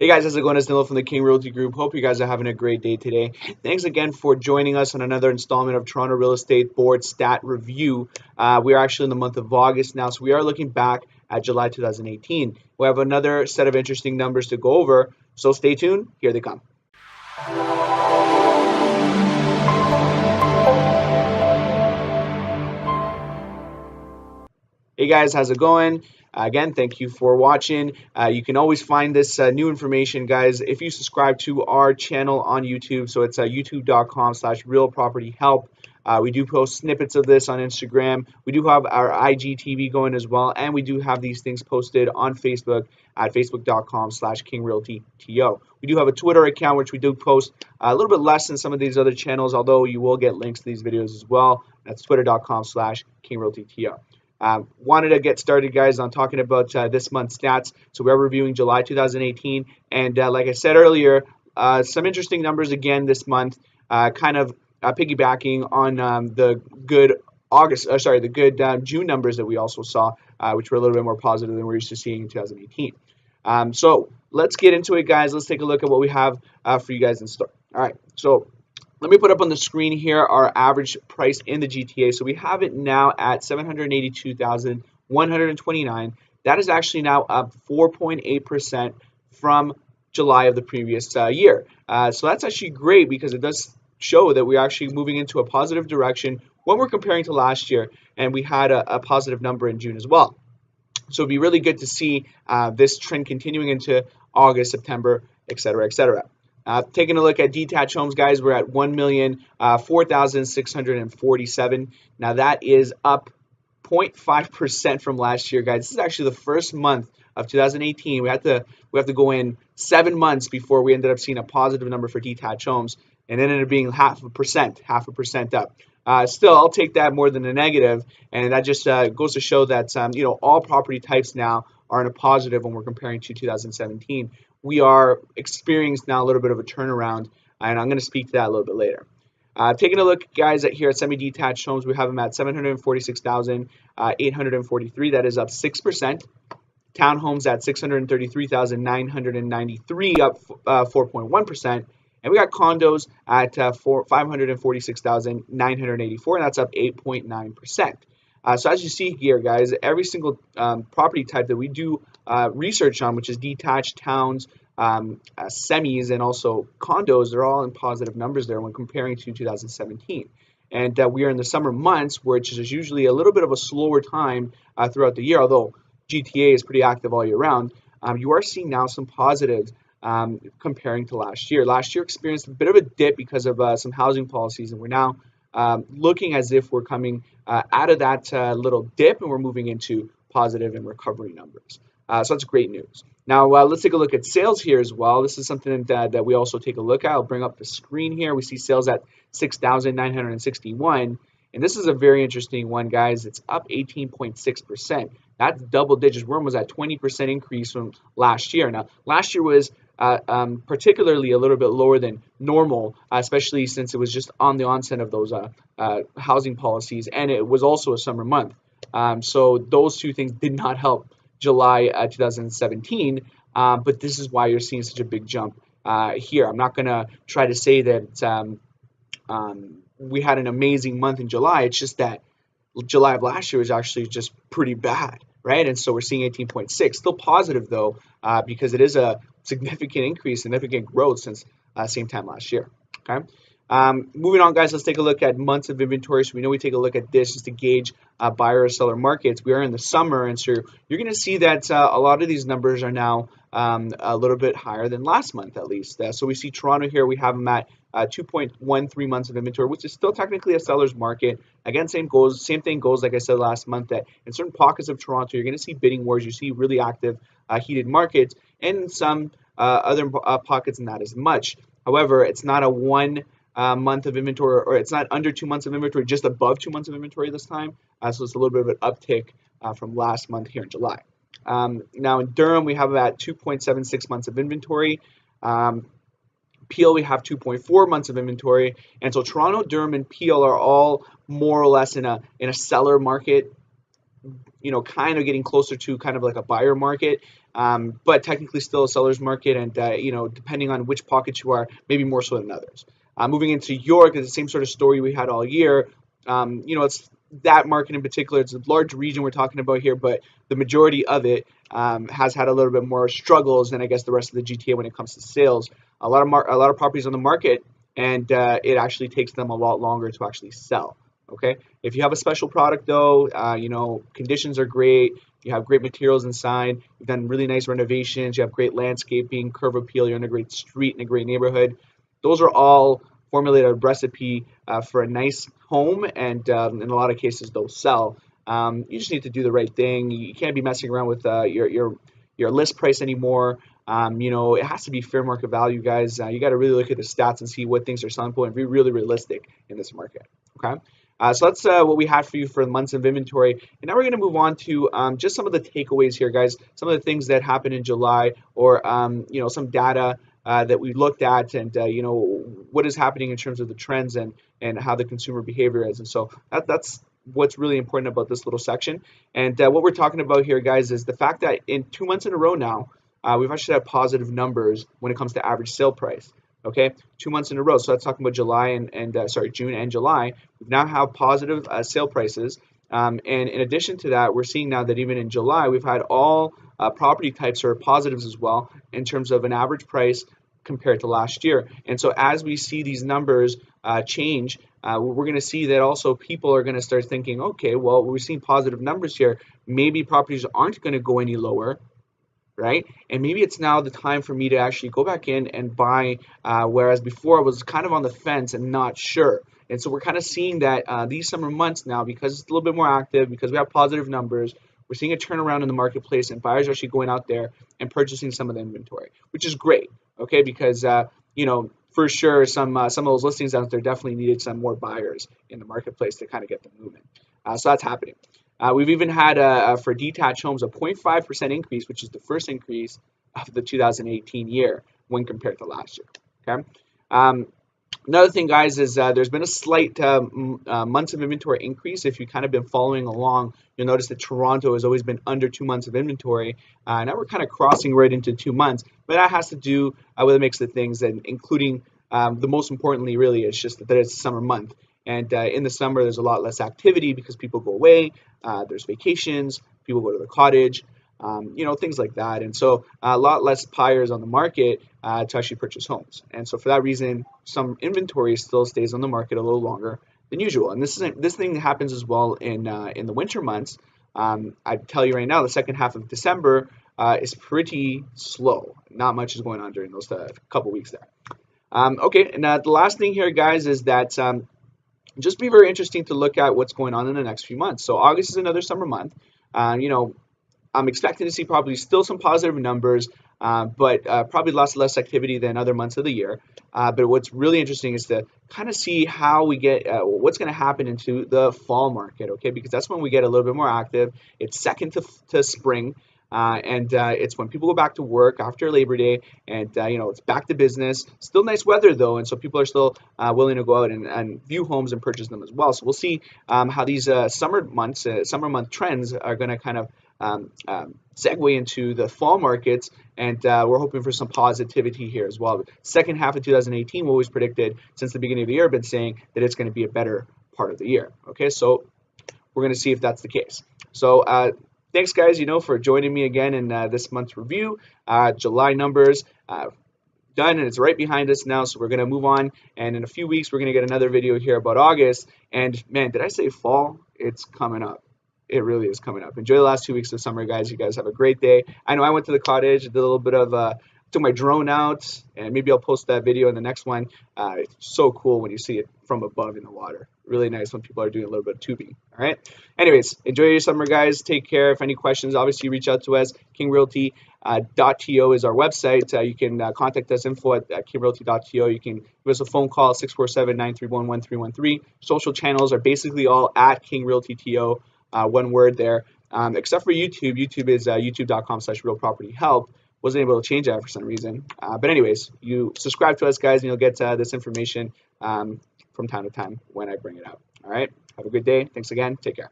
Hey guys, how's it going? It's Nilo from the King Realty Group. Hope you guys are having a great day today. Thanks again for joining us on another installment of Toronto Real Estate Board Stat Review. We are actually in the month of August now, so we are looking back at July 2018. We have another set of interesting numbers to go over, so stay tuned. Here they come. Hey guys, how's it going? Again, thank you for watching. You can always find this new information, guys, if you subscribe to our channel on YouTube. So it's youtube.com/realpropertyhelp. We do post snippets of this on Instagram. We do have our IGTV going as well, and we do have these things posted on Facebook at facebook.com/kingrealtyto. We do have a Twitter account, which we do post a little bit less than some of these other channels, although you will get links to these videos as well. That's twitter.com/kingrealtyto. Wanted to get started, guys, on talking about this month's stats. So we're reviewing July 2018, and like I said earlier, some interesting numbers again this month, kind of piggybacking on the good June numbers that we also saw, which were a little bit more positive than we're used to seeing in 2018. So let's get into it, guys. Let's take a look at what we have for you guys in store. All right, so let me put up on the screen here our average price in the GTA. So we have it now at $782,129. That is actually now up 4.8% from July of the previous year. So that's actually great because it does show that we're actually moving into a positive direction when we're comparing to last year, and we had a positive number in June as well. So it'd be really good to see this trend continuing into August, September, etc., etc. Taking a look at detached homes, guys, we're at 1,004,647. Now that is up 0.5% from last year, guys. This is actually the first month of 2018. We have to go in 7 months before we ended up seeing a positive number for detached homes, and it ended up being half a percent up. Still, I'll take that more than a negative, and that just goes to show that all property types now are in a positive when we're comparing to 2017. We are experiencing now a little bit of a turnaround, and I'm going to speak to that a little bit later. Taking a look, guys, here at semi-detached homes, we have them at 746,843. That is up 6%. Townhomes at 633,993, up 4.1%. And we got condos at 546,984, and that's up 8.9%. So as you see here, guys, every single property type that we do research on, which is detached, towns, semis, and also condos, they're all in positive numbers there when comparing to 2017. And we are in the summer months, which is usually a little bit of a slower time throughout the year, although GTA is pretty active all year round. You are seeing now some positives comparing to last year. Last year experienced a bit of a dip because of some housing policies, and we're now looking as if we're coming out of that little dip, and we're moving into positive and recovery numbers. So that's great news. Now let's take a look at sales here as well. This is something that we also take a look at. I'll bring up the screen here. We see sales at 6,961, and this is a very interesting one, guys. It's up 18.6%. That's double digits. We're almost at 20% increase from last year. Now last year was particularly a little bit lower than normal, especially since it was just on the onset of those housing policies, and it was also a summer month. So those two things did not help July 2017, but this is why you're seeing such a big jump here. I'm not going to try to say that we had an amazing month in July. It's just that July of last year was actually just pretty bad, right? And so we're seeing 18.6, still positive though, because it is a significant increase, significant growth since same time last year. Okay. Moving on, guys, let's take a look at months of inventory. So we know we take a look at this just to gauge buyer or seller markets. We are in the summer, and so you're going to see that a lot of these numbers are now a little bit higher than last month, at least. So we see Toronto here, we have them at 2.13 months of inventory, which is still technically a seller's market. Again, same thing goes, like I said last month, that in certain pockets of Toronto, you're going to see bidding wars. You see really active, heated markets, and some other pockets not as much. However, it's not a month of inventory, or it's not under 2 months of inventory, just above 2 months of inventory this time. So it's a little bit of an uptick from last month here in July. Now in Durham, we have about 2.76 months of inventory. Peel, we have 2.4 months of inventory. And so Toronto, Durham, and Peel are all more or less in a seller market, kind of getting closer to kind of like a buyer market. but technically still a seller's market, and you know, depending on which pocket you are, maybe more so than others. Moving into York is the same sort of story we had all year. You know, it's that market in particular. It's a large region we're talking about here, but the majority of it has had a little bit more struggles than I guess the rest of the GTA when it comes to sales. A lot of properties on the market, and it actually takes them a lot longer to actually sell. Okay, if you have a special product though, you know, conditions are great. You have great materials inside. You've done really nice renovations. You have great landscaping, curb appeal. You're in a great street in a great neighborhood. Those are all formulated a recipe for a nice home, and in a lot of cases they'll sell. You just need to do the right thing. You can't be messing around with your list price anymore. You know, it has to be fair market value, guys. You got to really look at the stats and see what things are selling for and be really realistic in this market. Okay. So that's what we had for you for the months of inventory. And now we're going to move on to just some of the takeaways here, guys. Some of the things that happened in July, or you know, some data that we looked at, and you know, what is happening in terms of the trends and how the consumer behavior is. And so that's what's really important about this little section. And what we're talking about here, guys, is the fact that in 2 months in a row now, we've actually had positive numbers when it comes to average sale price. Okay, 2 months in a row. So that's talking about July and sorry, June and July. We now have positive sale prices. And in addition to that, we're seeing now that even in July, we've had all property types are positives as well in terms of an average price compared to last year. And so as we see these numbers change, we're going to see that also people are going to start thinking, okay, well, we're seeing positive numbers here. Maybe properties aren't going to go any lower, right? And maybe it's now the time for me to actually go back in and buy, whereas before I was kind of on the fence and not sure. And so we're kind of seeing that these summer months now, because it's a little bit more active, because we have positive numbers, we're seeing a turnaround in the marketplace, and buyers are actually going out there and purchasing some of the inventory, which is great, okay? Because you know, for sure, some of those listings out there definitely needed some more buyers in the marketplace to kind of get them moving. So that's happening. We've even had for detached homes a 0.5% increase, which is the first increase of the 2018 year when compared to last year. Okay. Another thing, guys, is there's been a slight months of inventory increase. If you've kind of been following along, you'll notice that Toronto has always been under 2 months of inventory. Now we're kind of crossing right into 2 months, but that has to do with a mix of things, and including the most importantly, really, it's just that it's a summer month. And in the summer, there's a lot less activity because people go away. There's vacations. People go to the cottage. You know, things like that. And so a lot less buyers on the market to actually purchase homes. And so for that reason, some inventory still stays on the market a little longer than usual. And this thing happens as well in the winter months. I tell you right now, the second half of December is pretty slow. Not much is going on during those couple weeks there. Okay, and the last thing here, guys, is that just be very interesting to look at what's going on in the next few months. So August is another summer month. You know, I'm expecting to see probably still some positive numbers, but probably less activity than other months of the year. But what's really interesting is to kind of see how we get what's going to happen into the fall market, okay? Because that's when we get a little bit more active. It's second to spring. And it's when people go back to work after Labor Day, and you know, it's back to business. Still nice weather though, and so people are still willing to go out and view homes and purchase them as well. So we'll see how these summer month trends are going to kind of segue into the fall markets, and we're hoping for some positivity here as well. Second half of 2018, we always predicted since the beginning of the year, been saying that it's going to be a better part of the year. Okay, so we're going to see if that's the case. So thanks, guys, you know, for joining me again in this month's review. July numbers done, and it's right behind us now. So we're going to move on, and in a few weeks, we're going to get another video here about August. And man, did I say fall? It's coming up. It really is coming up. Enjoy the last 2 weeks of summer, guys. You guys have a great day. I know I went to the cottage, did a little bit of took my drone out, and maybe I'll post that video in the next one. It's so cool when you see it from above in the water. Really nice when people are doing a little bit of tubing. All right. Anyways, enjoy your summer, guys. Take care. If any questions, obviously reach out to us. KingRealty.to is our website. You can contact us, info@KingRealty.to. You can give us a phone call, 647-931-1313. Social channels are basically all at KingRealtyTO. One word there, except for YouTube. YouTube is youtube.com/realpropertyhelp. Wasn't able to change that for some reason. But anyways, you subscribe to us, guys, and you'll get this information from time to time when I bring it out. All right. Have a good day. Thanks again. Take care.